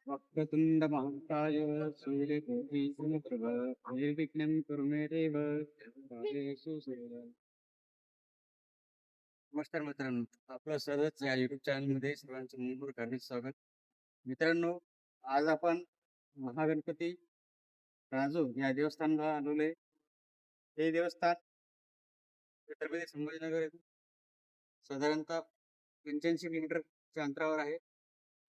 वक्रतुंड महाकाय सूर्यकोटि समप्रभ निर्विघ्नं कुरु मे देव कार्येषु सर्वदा. नमस्कार मित्रांनो, आपलं सर्वच या युट्यूब चॅनलमध्ये सर्वांचं मनपूर्वक हार्दिक स्वागत. मित्रांनो, आज आपण महागणपती राजूर या देवस्थानाला आलेलो आहे. हे देवस्थान छत्रपती संभाजीनगर येथून साधारणतः 85 किलोमीटरच्या अंतरावर आहे.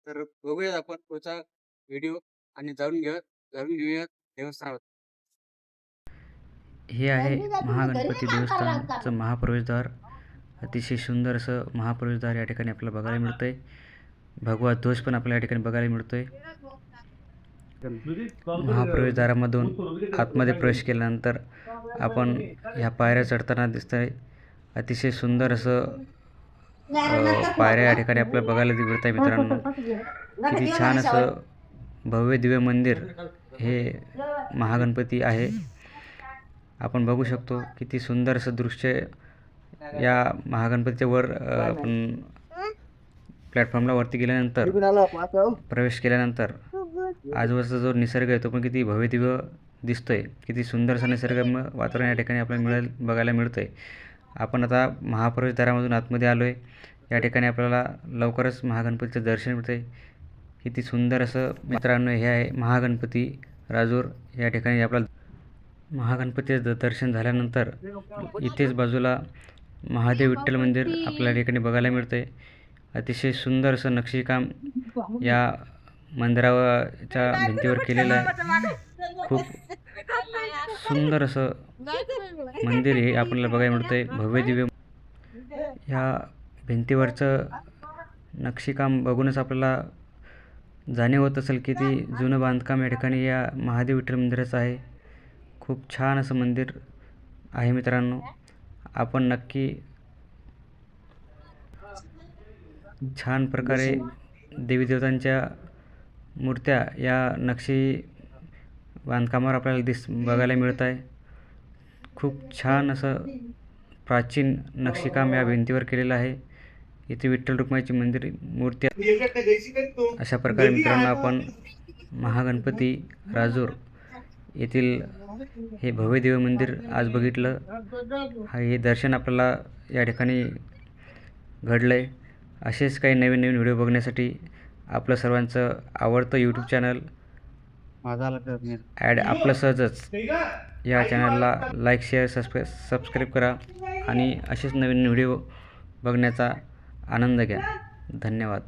तर बघूयात आपण पुढचा व्हिडिओ आणि जाणून घेऊयात देवस्थानावर. हे आहे महागणपती देवस्थानचं महाप्रवेशद्वार. अतिशय सुंदर असं महाप्रवेशद्वार या ठिकाणी आपल्याला बघायला मिळतंय. भगवा ध्वज पण आपल्याला या ठिकाणी बघायला मिळतोय. महाप्रवेशद्वारामधून आतमध्ये प्रवेश केल्यानंतर आपण ह्या पायऱ्या चढताना दिसतंय. अतिशय सुंदर असं पायऱ्या या ठिकाणी आपल्याला बघायला मिळत आहे. मित्रांनो, किती छान असं भव्य दिव्य मंदिर हे महागणपती आहे. आपण बघू शकतो किती सुंदर असं दृश्य या महागणपतीच्या वर आपण प्लॅटफॉर्मला वरती गेल्यानंतर प्रवेश केल्यानंतर आजूबाजूचा जो निसर्ग आहे तो पण किती भव्य दिव्य दिसतोय. किती सुंदर असं निसर्गरम्य वातावरण या ठिकाणी आपल्याला बघायला मिळतंय. आपण आता महाप्रवेशद्वारामधून आतमध्ये आलो आहे. या ठिकाणी आपल्याला लवकरच महागणपतीचं दर्शन मिळतंय. किती सुंदर असं मित्रांनो हे आहे महागणपती राजूर. या ठिकाणी आपल्याला महागणपतीचं दर्शन झाल्यानंतर इथेच बाजूला महादेव विठ्ठल मंदिर आपल्याला या ठिकाणी बघायला मिळतंय. अतिशय सुंदर असं नक्षीकाम या मंदिराच्या भिंतीवर केलेलं आहे. खूप सुंदर असं मंदिर हे आपल्याला बघायला मिळतंय. भव्य दिव्य ह्या भिंतीवरचं नक्षीकाम बघूनच आपल्याला जाणीव होत असेल किती जुनं बांधकाम या ठिकाणी या महादेव विठ्ठल मंदिराचं आहे. खूप छान असं मंदिर आहे मित्रांनो. आपण नक्की छान प्रकारे देवी देवतांच्या मूर्त्या या नक्षी बांधकामावर आपल्याला बघायला मिळत आहे. खूप छान असं प्राचीन नक्षीकाम या भिंतीवर केलेलं आहे. इथे विठ्ठल रुक्माईची मंदिर मूर्ती. अशा प्रकारे मित्रांनो आपण महागणपती राजूर येथील हे भव्य दिव्य मंदिर आज बघितलं. हे दर्शन आपल्याला या ठिकाणी घडलं आहे. असेच काही नवीन नवीन व्हिडिओ बघण्यासाठी आपलं सर्वांचं आवडतं यूट्यूब चॅनल आपलं सहजच या चॅनलला लाईक शेअर सबस्क्राईब करा आणि असेच नवीन व्हिडिओ बघण्याचा आनंद घ्या. धन्यवाद.